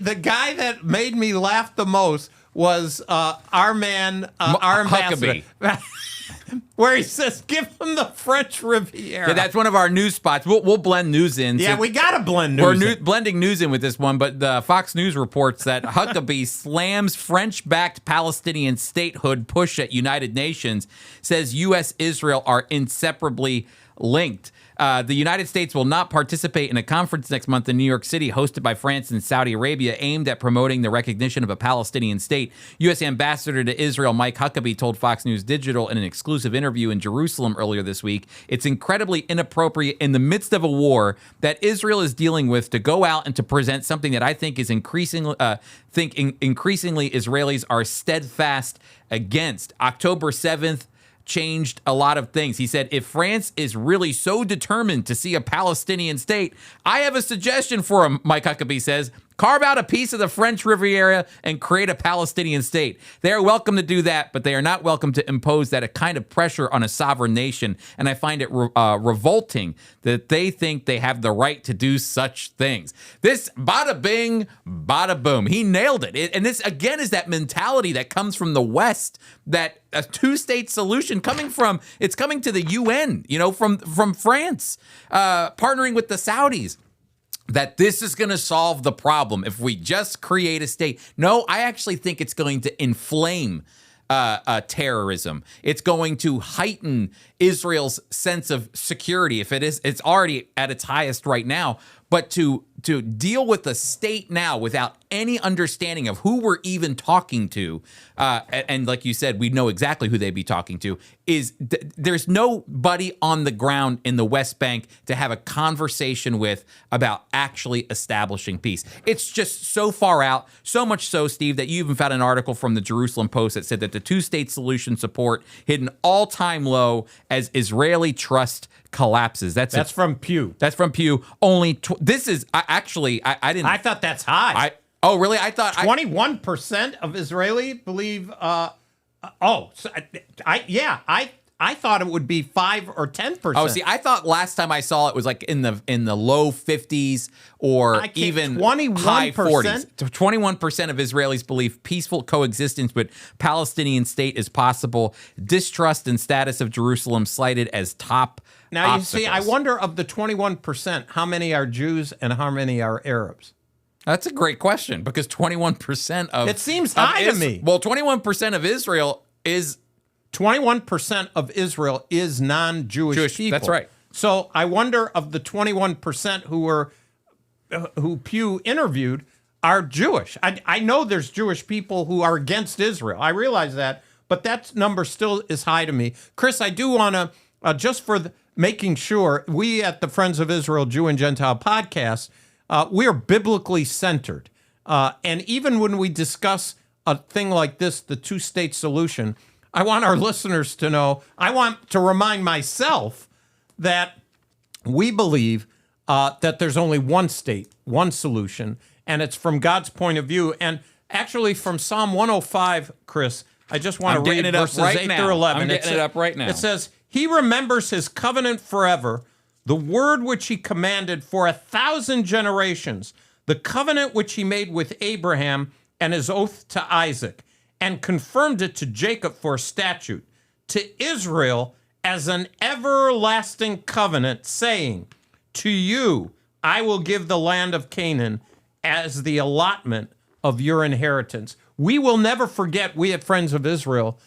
the guy that made me laugh the most was our man, our ambassador. Where he says, give him the French Riviera. Yeah, that's one of our news spots. We'll blend news in. Yeah, we got to blend news in. Blending news in with this one, but the Fox News reports that Huckabee slams French-backed Palestinian statehood push at United Nations, says U.S. Israel are inseparably linked. The United States will not participate in a conference next month in New York City hosted by France and Saudi Arabia aimed at promoting the recognition of a Palestinian state. U.S. Ambassador to Israel Mike Huckabee told Fox News Digital in an exclusive interview in Jerusalem earlier this week, it's incredibly inappropriate in the midst of a war that Israel is dealing with to go out and to present something that I think is increasingly Israelis are steadfast against. October 7th, changed a lot of things. He said, if France is really so determined to see a Palestinian state, I have a suggestion for him, Mike Huckabee says. Carve out a piece of the French Riviera and create a Palestinian state. They are welcome to do that, but they are not welcome to impose that kind of pressure on a sovereign nation. And I find it revolting that they think they have the right to do such things. This bada bing, bada boom. He nailed it. And this, again, is that mentality that comes from the West, that a two-state solution coming to the UN, from France, partnering with the Saudis, that this is going to solve the problem if we just create a state. No, I actually think it's going to inflame terrorism. It's going to heighten Israel's sense of security. If it's already at its highest right now. But to deal with the state now without any understanding of who we're even talking to, and like you said, we know exactly who they'd be talking to, there's nobody on the ground in the West Bank to have a conversation with about actually establishing peace. It's just so far out, so much so, Steve, that you even found an article from the Jerusalem Post that said that the two-state solution support hit an all-time low as Israeli trust collapses. That's from Pew. That's from Pew. This is I didn't. I thought that's high. Oh, really? I thought 21% of Israeli believe. I thought it would be 5 or 10%. Oh, see, I thought last time I saw it was like in the low 50s or even 21%? high 40s. 21% of Israelis believe peaceful coexistence with Palestinian state is possible. Distrust and status of Jerusalem cited as top. Now, obstacles. You see, I wonder of the 21%, how many are Jews and how many are Arabs? That's a great question because 21% of... It seems high to me. Well, 21% of Israel is... 21% of Israel is non-Jewish people. That's right. So I wonder of the 21% who Pew interviewed are Jewish. I know there's Jewish people who are against Israel. I realize that, but that number still is high to me. Chris, I do want to, just for making sure, we at the Friends of Israel Jew and Gentile podcast, we are biblically centered. And even when we discuss a thing like this, the two-state solution, I want our listeners to know, I want to remind myself that we believe that there's only one state, one solution, and it's from God's point of view. And actually from Psalm 105, Chris, I just want to read verses 8 through 11. I'm getting it up right now. It says, he remembers his covenant forever, the word which he commanded for 1,000 generations, the covenant which he made with Abraham and his oath to Isaac, and confirmed it to Jacob for a statute, to Israel as an everlasting covenant, saying, to you I will give the land of Canaan as the allotment of your inheritance. We will never forget, we at Friends of Israel,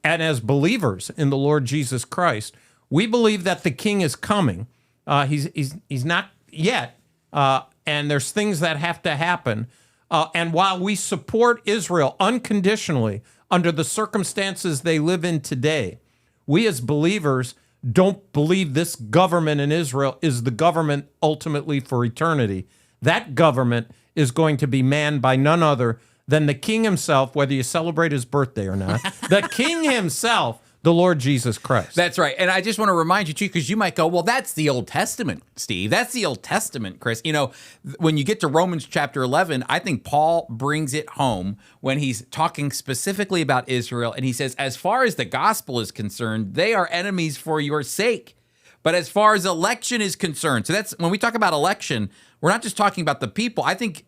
and as believers in the Lord Jesus Christ, we believe that the King is coming. He's not yet, and there's things that have to happen. And while we support Israel unconditionally under the circumstances they live in today, we as believers don't believe this government in Israel is the government ultimately for eternity. That government is going to be manned by none other than the King himself, whether you celebrate his birthday or not. The King himself, the Lord Jesus Christ. That's right. And I just want to remind you, too, because you might go, well, that's the Old Testament, Steve. That's the Old Testament, Chris. When you get to Romans chapter 11, I think Paul brings it home when he's talking specifically about Israel. And he says, as far as the gospel is concerned, they are enemies for your sake. But as far as election is concerned, so that's when we talk about election, we're not just talking about the people. I think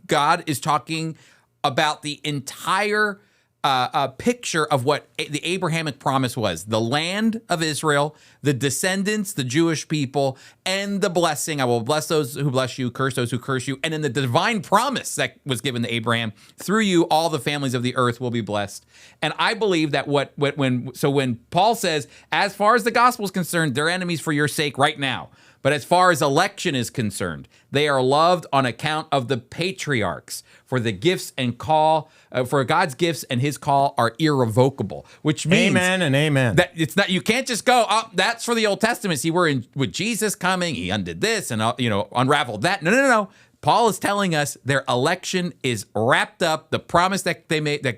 God is talking about the entire a picture of what the Abrahamic promise was: the land of Israel, the descendants, the Jewish people, and the blessing. I will bless those who bless you, curse those who curse you. And then the divine promise that was given to Abraham: through you, all the families of the earth will be blessed. And I believe that when Paul says, as far as the gospel is concerned, they're enemies for your sake right now. But as far as election is concerned, they are loved on account of the patriarchs. For the gifts and call, for God's gifts and his call are irrevocable, which means amen and amen. that it's not, you can't just go, oh, that's for the Old Testament. See, we're in with Jesus coming, he undid this and unraveled that. No. Paul is telling us their election is wrapped up. The promise that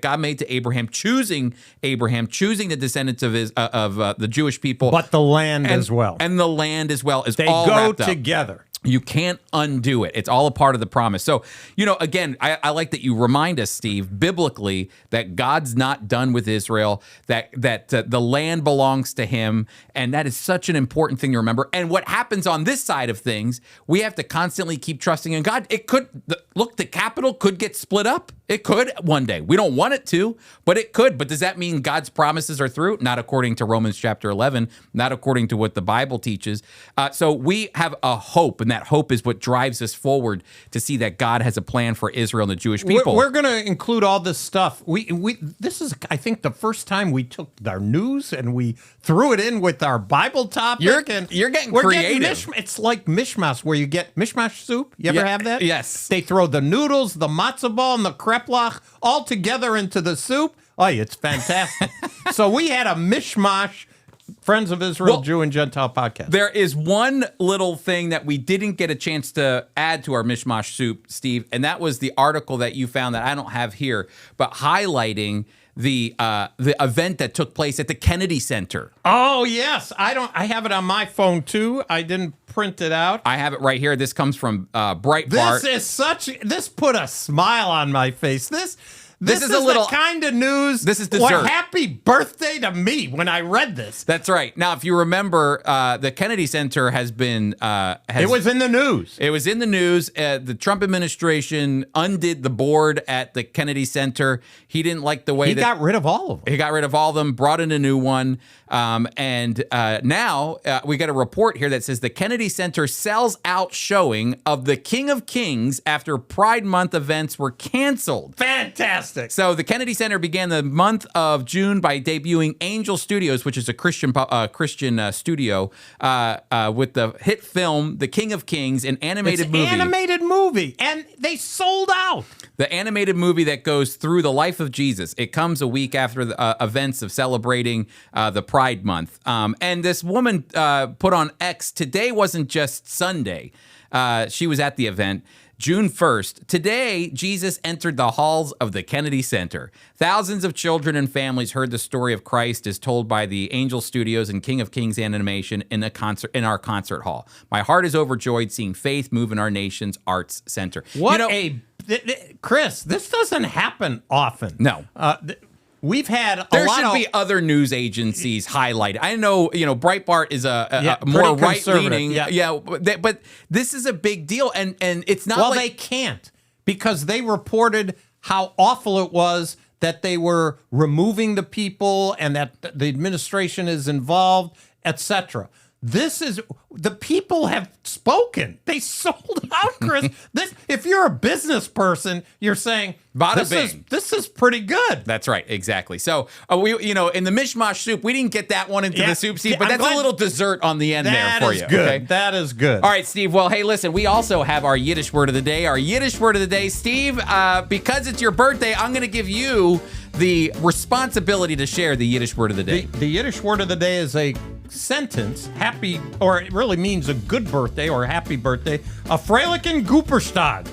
God made to Abraham, choosing the descendants of the Jewish people, but the land as well, and the land as well is they all go wrapped up together. You can't undo it. It's all a part of the promise. So, again, I like that you remind us, Steve, biblically, that God's not done with Israel, that the land belongs to him, and that is such an important thing to remember. And what happens on this side of things, we have to constantly keep trusting in God. The capital could get split up. It could one day. We don't want it to, but it could. But does that mean God's promises are through? Not according to Romans chapter 11, not according to what the Bible teaches. So we have a hope, and that hope is what drives us forward to see that God has a plan for Israel and the Jewish people. We're going to include all this stuff. This is, I think, the first time we took our news and we threw it in with our Bible topic. You're getting creative. It's like mishmash, where you get mishmash soup. You ever have that? Yes. They throw the noodles, the matzo ball, and the kreplach all together into the soup. Oh, it's fantastic. So we had a mishmash Friends of Israel, Jew and Gentile podcast. There is one little thing that we didn't get a chance to add to our mishmash soup, Steve, and that was the article that you found that I don't have here, but highlighting the event that took place at the Kennedy Center. Oh yes, I have it on my phone too. I didn't print it out. I have it right here. This comes from Breitbart. This put a smile on my face. This is a little the kind of news. This is dessert. Well, happy birthday to me when I read this. That's right. Now, if you remember, the Kennedy Center has been. It was in the news. It was in the news. The Trump administration undid the board at the Kennedy Center. He didn't like the way he got rid of all of them. He got rid of all of them, brought in a new one. And now we got a report here that says the Kennedy Center sells out showing of the King of Kings after Pride Month events were canceled. Fantastic. So the Kennedy Center began the month of June by debuting Angel Studios, which is a Christian studio, with the hit film The King of Kings, an animated movie. Animated movie, and they sold out. The animated movie that goes through the life of Jesus. It comes a week after the events of celebrating the Pride Month. And this woman put on X, today wasn't just Sunday. She was at the event. June 1st, today, Jesus entered the halls of the Kennedy Center. Thousands of children and families heard the story of Christ as told by the Angel Studios and King of Kings animation in our concert hall. My heart is overjoyed seeing faith move in our nation's arts center. Chris, this doesn't happen often. No. We've had there should be other news agencies highlighted. I know, Breitbart is a more right-leaning. Yeah, but this is a big deal, and it's not they can't, because they reported how awful it was that they were removing the people and that the administration is involved, etc. The people have spoken. They sold out, Chris. If you're a business person, you're saying, this is pretty good. That's right, exactly. So we, in the mishmash soup, we didn't get that one into the soup, Steve, but that's a little dessert on the end there for you. Good. Okay? That is good. All right, Steve. Well, hey, listen, we also have our Yiddish word of the day. Our Yiddish word of the day, Steve, because it's your birthday, I'm going to give you the responsibility to share the Yiddish word of the day. The Yiddish word of the day is a sentence, happy, or it really means a good birthday or a happy birthday. A Freilichen Geburtsdag.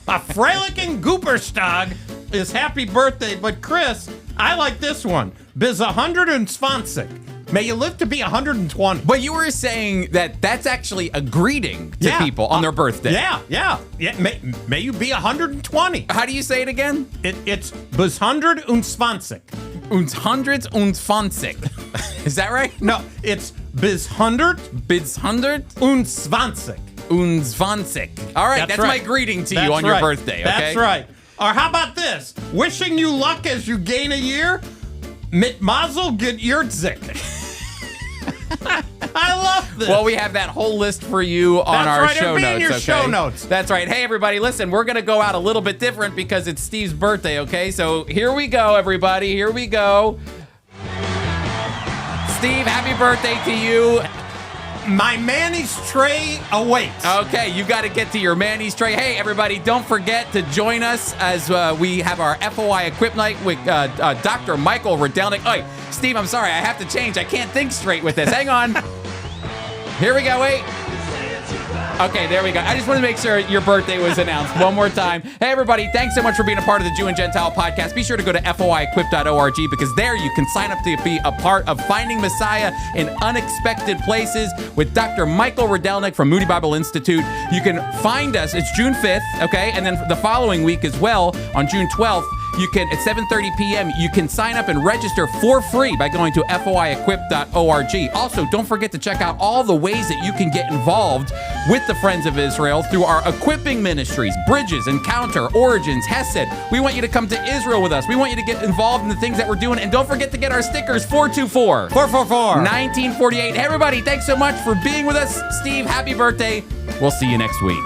A Freilichen Geburtstag is happy birthday, but Chris, I like this one. Bis 120. May you live to be 120. But you were saying that that's actually a greeting to people on their birthday. Yeah. May you be 120. How do you say it again? It's bis 120. 120. Is that right? No, it's bis 100. Bis 120. 120. All right, that's my greeting to you on your birthday, okay? That's right. Or how about this? Wishing you luck as you gain a year. Mit Mazel Geburtsdag. I love this. Well, we have that whole list for you on our show notes. Your show notes. That's right. Hey, everybody, listen, we're going to go out a little bit different because it's Steve's birthday, okay? So here we go, everybody. Here we go. Steve, happy birthday to you. My Manny's tray awaits. Okay, you got to get to your Manny's tray. Hey, everybody, don't forget to join us as we have our FOI Equip Night with Dr. Michael Rydelnik. Oh, Steve, I'm sorry. I have to change. I can't think straight with this. Hang on. Here we go. Wait. Okay, there we go. I just want to make sure your birthday was announced one more time. Hey, everybody, thanks so much for being a part of the Jew and Gentile podcast. Be sure to go to foiequip.org because there you can sign up to be a part of finding Messiah in unexpected places with Dr. Michael Rydelnik from Moody Bible Institute. You can find us. It's June 5th, okay? And then the following week as well, on June 12th, you can, at 7:30 p.m., you can sign up and register for free by going to foiequip.org. Also, don't forget to check out all the ways that you can get involved with the Friends of Israel through our equipping ministries, Bridges, Encounter, Origins, Hesed. We want you to come to Israel with us. We want you to get involved in the things that we're doing. And don't forget to get our stickers, 424-444-1948. Hey, everybody, thanks so much for being with us. Steve, happy birthday. We'll see you next week.